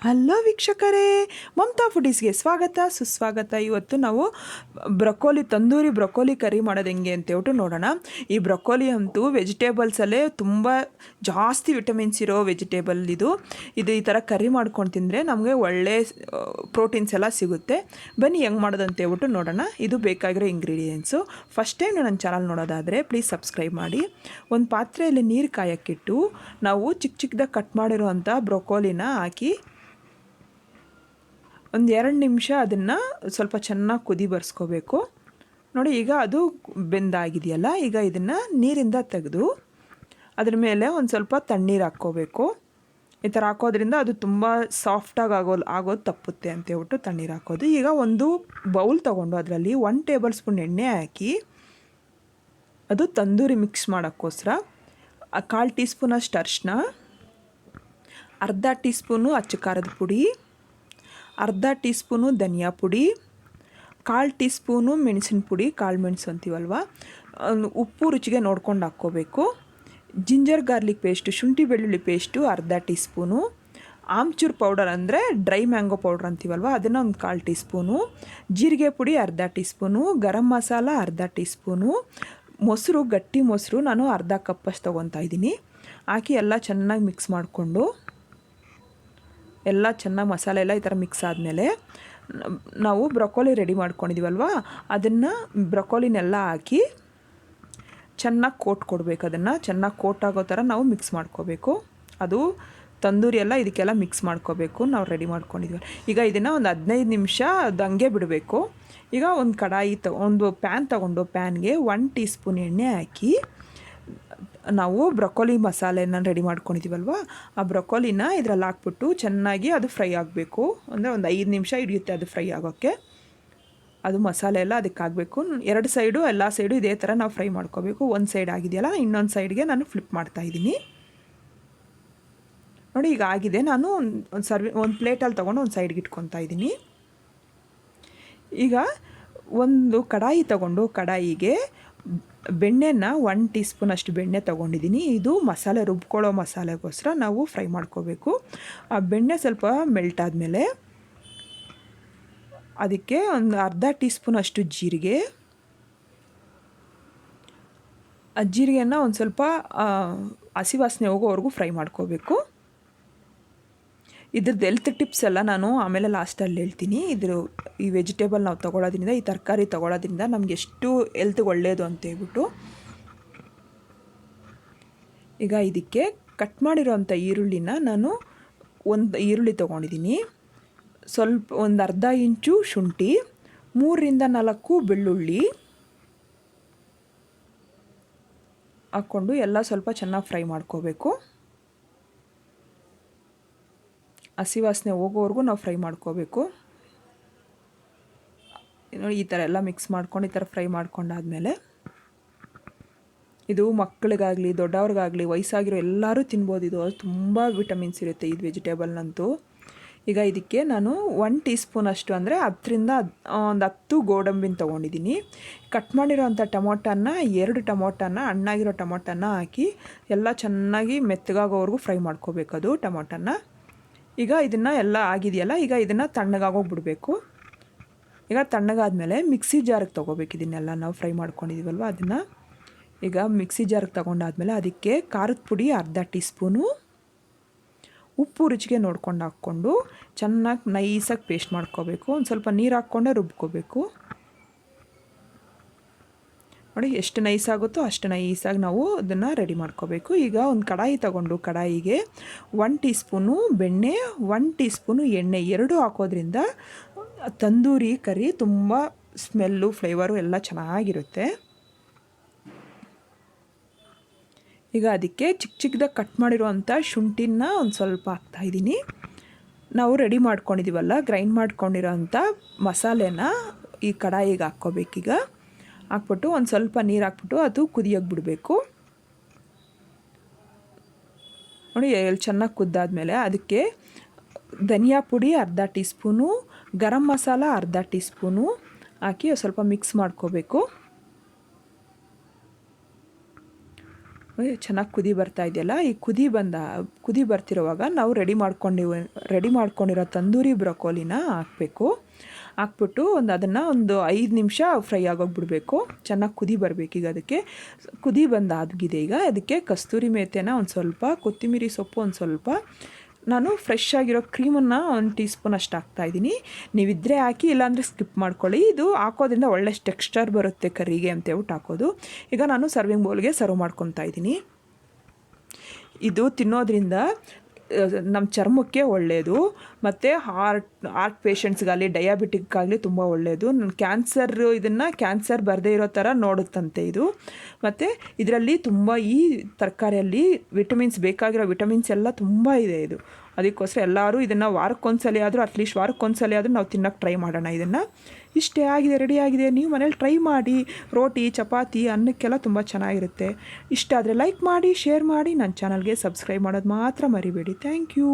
Hello ವೀಕ್ಷಕರೇ, ಮಮತಾ ಫುಡೀಸ್ಗೆ ಸ್ವಾಗತ ಸುಸ್ವಾಗತ. ಇವತ್ತು ನಾವು ತಂದೂರಿ ಬ್ರೊಕೋಲಿ ಕರಿ ಮಾಡೋದು ಹೆಂಗೆ ಅಂತ ಹೇಳ್ಬಿಟ್ಟು ನೋಡೋಣ. ಈ ಬ್ರೊಕೋಲಿ ಅಂತೂ ವೆಜಿಟೇಬಲ್ಸಲ್ಲೇ ತುಂಬ ಜಾಸ್ತಿ ವಿಟಮಿನ್ಸ್ ಇರೋ ವೆಜಿಟೇಬಲ್ ಇದು ಈ ಥರ ಕರಿ ಮಾಡ್ಕೊಂಡು ತಿಂದರೆ ನಮಗೆ ಒಳ್ಳೆ ಪ್ರೋಟೀನ್ಸ್ ಎಲ್ಲ ಸಿಗುತ್ತೆ. ಬನ್ನಿ ಹೆಂಗೆ ಮಾಡೋದು ಅಂತ ಹೇಳ್ಬಿಟ್ಟು ನೋಡೋಣ. ಇದು ಬೇಕಾಗಿರೋ ಇಂಗ್ರೀಡಿಯೆಂಟ್ಸು. ಫಸ್ಟ್ ಟೈಮ್ ನನ್ನ ಚಾನಲ್ ನೋಡೋದಾದರೆ ಪ್ಲೀಸ್ ಸಬ್ಸ್ಕ್ರೈಬ್ ಮಾಡಿ. ಒಂದು ಪಾತ್ರೆಯಲ್ಲಿ ನೀರು ಕಾಯಕ್ಕಿಟ್ಟು ನಾವು ಚಿಕ್ಕ ಚಿಕ್ಕದಾಗಿ ಕಟ್ ಮಾಡಿರೋವಂಥ ಬ್ರೊಕೋಲಿನ ಹಾಕಿ ಒಂದು 2 ನಿಮಿಷ ಅದನ್ನು ಸ್ವಲ್ಪ ಚೆನ್ನಾಗಿ ಕುದಿ ಬರ್ಸ್ಕೋಬೇಕು. ನೋಡಿ, ಈಗ ಅದು ಬೆಂದಾಗಿದೆಯಲ್ಲ, ಈಗ ಇದನ್ನು ನೀರಿಂದ ತೆಗೆದು ಅದ್ರ ಮೇಲೆ ಒಂದು ಸ್ವಲ್ಪ ತಣ್ಣೀರು ಹಾಕ್ಕೋಬೇಕು. ಈ ಥರ ಹಾಕೋದ್ರಿಂದ ಅದು ತುಂಬ ಸಾಫ್ಟಾಗಿ ಆಗೋದು ತಪ್ಪುತ್ತೆ ಅಂತ ಹೇಳ್ಬಿಟ್ಟು ತಣ್ಣೀರು ಹಾಕೋದು. ಈಗ ಒಂದು ಬೌಲ್ ತೊಗೊಂಡು ಅದರಲ್ಲಿ 1 ಟೇಬಲ್ ಸ್ಪೂನ್ ಎಣ್ಣೆ ಹಾಕಿ ಅದು ತಂದೂರಿ ಮಿಕ್ಸ್ ಮಾಡೋಕ್ಕೋಸ್ಕರ 1/4 ಟೀ ಸ್ಪೂನಷ್ಟು ಅರಿಶಿನ, ಅರ್ಧ ಟೀ ಸ್ಪೂನು ಅಚ್ಚ ಖಾರದ ಪುಡಿ, ಅರ್ಧ ಟೀ ಸ್ಪೂನು ಧನಿಯಾ ಪುಡಿ, 1/4 ಟೀ ಸ್ಪೂನು ಮೆಣಸಿನ ಪುಡಿ, ಕಾಳು ಮೆಣಸು ಅಂತೀವಲ್ವ, ಉಪ್ಪು ರುಚಿಗೆ ನೋಡ್ಕೊಂಡು ಹಾಕ್ಕೋಬೇಕು. ಜಿಂಜರ್ ಗಾರ್ಲಿಕ್ ಪೇಸ್ಟು, ಶುಂಠಿ ಬೆಳ್ಳುಳ್ಳಿ ಪೇಸ್ಟು ಅರ್ಧ ಟೀ ಸ್ಪೂನು, ಆಮ್ಚೂರ್ ಪೌಡರ್ ಅಂದರೆ ಡ್ರೈ ಮ್ಯಾಂಗೋ ಪೌಡ್ರ್ ಅಂತೀವಲ್ವ ಅದನ್ನು ಒಂದು 1/4 ಟೀ ಸ್ಪೂನು, ಜೀರಿಗೆ ಪುಡಿ ಅರ್ಧ ಟೀ ಸ್ಪೂನು, ಗರಂ ಮಸಾಲ ಅರ್ಧ ಟೀ ಸ್ಪೂನು, ಮೊಸರು, ಗಟ್ಟಿ ಮೊಸರು ನಾನು ಅರ್ಧ ಕಪ್ಪಷ್ಟು ತೊಗೊತಾ ಇದ್ದೀನಿ. ಹಾಕಿ ಎಲ್ಲ ಚೆನ್ನಾಗಿ ಮಿಕ್ಸ್ ಮಾಡಿಕೊಂಡು ಎಲ್ಲ ಚೆನ್ನಾಗಿ ಮಸಾಲೆ ಎಲ್ಲ ಈ ಥರ ಮಿಕ್ಸ್ ಆದಮೇಲೆ ನಾವು ಬ್ರೊಕೋಲಿ ರೆಡಿ ಮಾಡ್ಕೊಂಡಿದ್ದೀವಲ್ವ ಅದನ್ನು ಬ್ರೊಕೋಲಿನೆಲ್ಲ ಹಾಕಿ ಚೆನ್ನಾಗಿ ಕೋಟ್ ಕೊಡಬೇಕು. ಅದನ್ನು ಚೆನ್ನಾಗಿ ಕೋಟ್ ಆಗೋ ಥರ ನಾವು ಮಿಕ್ಸ್ ಮಾಡ್ಕೋಬೇಕು. ಅದು ತಂದೂರಿ ಎಲ್ಲ ಇದಕ್ಕೆಲ್ಲ ಮಿಕ್ಸ್ ಮಾಡ್ಕೋಬೇಕು. ನಾವು ರೆಡಿ ಮಾಡ್ಕೊಂಡಿದ್ದೀವಿ. ಈಗ ಇದನ್ನು ಒಂದು 15 ನಿಮಿಷ ಅದು ಹಂಗೆ ಬಿಡಬೇಕು. ಈಗ ಒಂದು ಪ್ಯಾನ್ ತೊಗೊಂಡು ಪ್ಯಾನ್ಗೆ 1 ಟೀ ಸ್ಪೂನ್ ಎಣ್ಣೆ ಹಾಕಿ ನಾವು ಬ್ರೊಕೋಲಿ ಮಸಾಲೆನ ರೆಡಿ ಮಾಡ್ಕೊಂಡಿದ್ದೀವಲ್ವ ಆ ಬ್ರೊಕೋಲಿನ ಇದರಲ್ಲಿ ಹಾಕ್ಬಿಟ್ಟು ಚೆನ್ನಾಗಿ ಅದು ಫ್ರೈ ಆಗಬೇಕು. ಅಂದರೆ ಒಂದು 5 ನಿಮಿಷ ಹಿಡಿಯುತ್ತೆ ಅದು ಫ್ರೈ ಆಗೋಕ್ಕೆ. ಅದು ಮಸಾಲೆ ಎಲ್ಲ ಅದಕ್ಕೆ ಆಗಬೇಕು. 2 ಸೈಡು ಎಲ್ಲ ಸೈಡು ಇದೇ ಥರ ನಾವು ಫ್ರೈ ಮಾಡ್ಕೋಬೇಕು. ಒಂದು ಸೈಡ್ ಆಗಿದೆಯಲ್ಲ, ಇನ್ನೊಂದು ಸೈಡ್ಗೆ ನಾನು ಫ್ಲಿಪ್ ಮಾಡ್ತಾಯಿದ್ದೀನಿ. ನೋಡಿ, ಈಗ ಆಗಿದೆ. ನಾನು ಒಂದು ಪ್ಲೇಟಲ್ಲಿ ತೊಗೊಂಡು ಒಂದು ಸೈಡ್ಗೆ ಇಟ್ಕೊತಾ ಇದ್ದೀನಿ. ಈಗ ಒಂದು ಕಡಾಯಿ ತೊಗೊಂಡು ಕಡಾಯಿಗೆ ಬೆಣ್ಣೆನ 1 ಟೀ ಸ್ಪೂನ್ ಅಷ್ಟು ಬೆಣ್ಣೆ ತೊಗೊಂಡಿದ್ದೀನಿ. ಇದು ಮಸಾಲೆ ರುಬ್ಕೊಳ್ಳೋ ಮಸಾಲೆಗೋಸ್ಕರ ನಾವು ಫ್ರೈ ಮಾಡ್ಕೋಬೇಕು. ಆ ಬೆಣ್ಣೆ ಸ್ವಲ್ಪ ಮೆಲ್ಟ್ ಆದಮೇಲೆ ಅದಕ್ಕೆ ಒಂದು ಅರ್ಧ ಟೀ ಸ್ಪೂನ್ ಅಷ್ಟು ಜೀರಿಗೆ, ಆ ಜೀರಿಗೆನ ಒಂದು ಸ್ವಲ್ಪ ಹಸಿ ವಾಸನೆ ಹೋಗೋವರೆಗೂ ಫ್ರೈ ಮಾಡ್ಕೋಬೇಕು. ಇದ್ರದ್ದು ಹೆಲ್ತ್ ಟಿಪ್ಸ್ ಎಲ್ಲ ನಾನು ಆಮೇಲೆ ಲಾಸ್ಟಲ್ಲಿ ಹೇಳ್ತೀನಿ. ಈ ವೆಜಿಟೇಬಲ್ ನಾವು ತೊಗೊಳೋದ್ರಿಂದ, ಈ ತರಕಾರಿ ತೊಗೊಳೋದ್ರಿಂದ ನಮ್ಗೆ ಎಷ್ಟು ಹೆಲ್ತ್ಗೆ ಒಳ್ಳೆಯದು ಅಂತ ಹೇಳ್ಬಿಟ್ಟು. ಈಗ ಇದಕ್ಕೆ ಕಟ್ ಮಾಡಿರೋವಂಥ ಈರುಳ್ಳಿನ ನಾನು ಒಂದು ಈರುಳ್ಳಿ ತೊಗೊಂಡಿದ್ದೀನಿ. ಒಂದು ಅರ್ಧ ಇಂಚು ಶುಂಠಿ, 3ರಿಂದ 4 ಬೆಳ್ಳುಳ್ಳಿ ಹಾಕ್ಕೊಂಡು ಎಲ್ಲ ಸ್ವಲ್ಪ ಚೆನ್ನಾಗಿ ಫ್ರೈ ಮಾಡ್ಕೋಬೇಕು. ಹಸಿ ವಾಸನೆ ಹೋಗೋವರೆಗೂ ನಾವು ಫ್ರೈ ಮಾಡ್ಕೋಬೇಕು. ಈ ಥರ ಎಲ್ಲ ಮಿಕ್ಸ್ ಮಾಡ್ಕೊಂಡು ಈ ಥರ ಫ್ರೈ ಮಾಡ್ಕೊಂಡಾದಮೇಲೆ ಇದು ಮಕ್ಕಳಿಗಾಗಲಿ ದೊಡ್ಡವ್ರಿಗಾಗಲಿ ವಯಸ್ಸಾಗಿರೋ ಎಲ್ಲರೂ ತಿನ್ಬೋದು. ಇದು ತುಂಬ ವಿಟಮಿನ್ಸ್ ಇರುತ್ತೆ ಈ ವೆಜಿಟೇಬಲ್ನಂತೂ. ಈಗ ಇದಕ್ಕೆ ನಾನು 1 ಟೀ ಸ್ಪೂನ್ ಅಷ್ಟು ಅಂದರೆ 10ರಿಂದ 10 ಗೋಡಂಬಿನ ತೊಗೊಂಡಿದ್ದೀನಿ. ಕಟ್ ಮಾಡಿರೋವಂಥ ಟೊಮೊಟೊನ 2 ಟೊಮೊಟೊನ ಹಣ್ಣಾಗಿರೋ ಟೊಮೊಟೊನ ಹಾಕಿ ಎಲ್ಲ ಚೆನ್ನಾಗಿ ಮೆತ್ತಗಾಗೋವರೆಗೂ ಫ್ರೈ ಮಾಡ್ಕೋಬೇಕು ಅದು ಟೊಮೊಟೊನ. ಈಗ ಇದನ್ನು ಎಲ್ಲ ಆಗಿದೆಯಲ್ಲ, ಈಗ ಇದನ್ನು ತಣ್ಣಗಾಗೋಗ್ಬಿಡಬೇಕು. ಈಗ ತಣ್ಣಗಾದ್ಮೇಲೆ ಮಿಕ್ಸಿ ಜಾರಿಗೆ ತೊಗೋಬೇಕು. ಇದನ್ನೆಲ್ಲ ನಾವು ಫ್ರೈ ಮಾಡ್ಕೊಂಡಿದ್ದೀವಲ್ವ ಅದನ್ನು ಈಗ ಮಿಕ್ಸಿ ಜಾರಿಗೆ ತೊಗೊಂಡಾದ್ಮೇಲೆ ಅದಕ್ಕೆ ಖಾರದ ಪುಡಿ ಅರ್ಧ ಟೀ ಸ್ಪೂನು, ಉಪ್ಪು ರುಚಿಗೆ ನೋಡ್ಕೊಂಡು ಹಾಕ್ಕೊಂಡು ಚೆನ್ನಾಗಿ ನೈಸಾಗಿ ಪೇಸ್ಟ್ ಮಾಡ್ಕೋಬೇಕು. ಒಂದು ಸ್ವಲ್ಪ ನೀರು ಹಾಕ್ಕೊಂಡೇ ರುಬ್ಕೋಬೇಕು. ನೋಡಿ, ಎಷ್ಟು ನೈಸಾಗುತ್ತೋ ಅಷ್ಟು ನೈಸಾಗಿ ನಾವು ಅದನ್ನು ರೆಡಿ ಮಾಡ್ಕೋಬೇಕು. ಈಗ ಒಂದು ಕಡಾಯಿ ತೊಗೊಂಡು ಕಡಾಯಿಗೆ 1 ಟೀ ಸ್ಪೂನು ಬೆಣ್ಣೆ, 1 ಟೀ ಸ್ಪೂನು ಎಣ್ಣೆ, 2 ಹಾಕೋದ್ರಿಂದ ತಂದೂರಿ ಕರಿ ತುಂಬ ಸ್ಮೆಲ್ಲು ಫ್ಲೇವರು ಎಲ್ಲ ಚೆನ್ನಾಗಿರುತ್ತೆ. ಈಗ ಅದಕ್ಕೆ ಚಿಕ್ಕದಾಗಿ ಕಟ್ ಮಾಡಿರುವಂಥ ಶುಂಠಿನ ಒಂದು ಸ್ವಲ್ಪ ಹಾಕ್ತಾಯಿದ್ದೀನಿ. ನಾವು ರೆಡಿ ಮಾಡ್ಕೊಂಡಿದ್ದೀವಲ್ಲ, ಗ್ರೈಂಡ್ ಮಾಡ್ಕೊಂಡಿರೋಂಥ ಮಸಾಲೆನ ಈ ಕಡಾಯಿಗೆ ಹಾಕ್ಕೋಬೇಕೀಗ. ಹಾಕ್ಬಿಟ್ಟು ಒಂದು ಸ್ವಲ್ಪ ನೀರು ಹಾಕ್ಬಿಟ್ಟು ಅದು ಕುದಿಯೋಕೆ ಬಿಡಬೇಕು. ನೋಡಿ, ಚೆನ್ನಾಗಿ ಕುದ್ದಾದ್ಮೇಲೆ ಅದಕ್ಕೆ ಧನಿಯಾ ಪುಡಿ ಅರ್ಧ ಟೀ ಸ್ಪೂನು, ಗರಂ ಮಸಾಲ ಅರ್ಧ ಟೀ ಸ್ಪೂನು ಹಾಕಿ ಸ್ವಲ್ಪ ಮಿಕ್ಸ್ ಮಾಡ್ಕೋಬೇಕು. ಚೆನ್ನಾಗಿ ಕುದಿ ಬರ್ತಾ ಇದೆಯಲ್ಲ, ಈ ಕುದಿ ಬರ್ತಿರುವಾಗ ನಾವು ರೆಡಿ ಮಾಡ್ಕೊಂಡಿರೋ ತಂದೂರಿ ಬ್ರೊಕೋಲಿನ ಹಾಕ್ಬಿಟ್ಟು ಅದನ್ನು ಒಂದು 5 ನಿಮಿಷ ಫ್ರೈ ಆಗೋಗ್ಬಿಡ್ಬೇಕು. ಚೆನ್ನಾಗಿ ಕುದಿ ಬರಬೇಕು. ಈಗ ಅದಕ್ಕೆ ಕುದಿ ಬಂದಾಗಿದೆ. ಈಗ ಅದಕ್ಕೆ ಕಸ್ತೂರಿ ಮೇಥಿನ ಒಂದು ಸ್ವಲ್ಪ, ಕೊತ್ತಂಬರಿ ಸೊಪ್ಪು ಒಂದು ಸ್ವಲ್ಪ, ನಾನು ಫ್ರೆಶ್ ಆಗಿರೋ ಕ್ರೀಮನ್ನು 1 ಟೀ ಸ್ಪೂನ್ ಅಷ್ಟು ಹಾಕ್ತಾಯಿದ್ದೀನಿ. ನೀವಿದ್ದರೆ ಹಾಕಿ, ಇಲ್ಲಾಂದರೆ ಸ್ಕಿಪ್ ಮಾಡ್ಕೊಳ್ಳಿ. ಇದು ಹಾಕೋದ್ರಿಂದ ಒಳ್ಳೆ ಟೆಕ್ಸ್ಚರ್ ಬರುತ್ತೆ ಕರಿಗೆ ಅಂತ ಹೇಳ್ಬಿಟ್ಟು ಹಾಕೋದು. ಈಗ ನಾನು ಸರ್ವಿಂಗ್ ಬೌಲ್ಗೆ ಸರ್ವ್ ಮಾಡ್ಕೊತಾ ಇದ್ದೀನಿ. ಇದು ತಿನ್ನೋದ್ರಿಂದ ನಮ್ಮ ಚರ್ಮಕ್ಕೆ ಒಳ್ಳೆಯದು, ಮತ್ತು ಹಾರ್ಟ್ ಪೇಷಂಟ್ಸ್ಗಾಗಲಿ ಡಯಾಬಿಟಿಕ್ಕಾಗಲಿ ತುಂಬ ಒಳ್ಳೆಯದು. ಕ್ಯಾನ್ಸರ್ ಬರದೇ ಇರೋ ಥರ ನೋಡುತ್ತಂತೆ ಇದು. ಮತ್ತು ಇದರಲ್ಲಿ ತುಂಬ, ಈ ತರಕಾರಿಯಲ್ಲಿ ಬೇಕಾಗಿರೋ ವಿಟಮಿನ್ಸ್ ಎಲ್ಲ ತುಂಬ ಇದೆ ಇದು. ಅದಕ್ಕೋಸ್ಕರ ಎಲ್ಲರೂ ಇದನ್ನು ವಾರಕ್ಕೊಂದ್ಸಲ ಆದರೂ ನಾವು ತಿನ್ನೋಕ್ಕೆ ಟ್ರೈ ಮಾಡೋಣ. ಇದನ್ನು ಇಷ್ಟೇ ಆಗಿದೆ, ರೆಡಿಯಾಗಿದೆ. ನೀವು ಮನೇಲಿ ಟ್ರೈ ಮಾಡಿ. ರೋಟಿ, ಚಪಾತಿ, ಅನ್ನಕ್ಕೆಲ್ಲ ತುಂಬ ಚೆನ್ನಾಗಿರುತ್ತೆ. ಇಷ್ಟ ಆದರೆ ಲೈಕ್ ಮಾಡಿ, ಶೇರ್ ಮಾಡಿ, ನನ್ನ ಚಾನಲ್ಗೆ ಸಬ್ಸ್ಕ್ರೈಬ್ ಮಾಡೋದು ಮಾತ್ರ ಮರಿಬೇಡಿ. Thank you.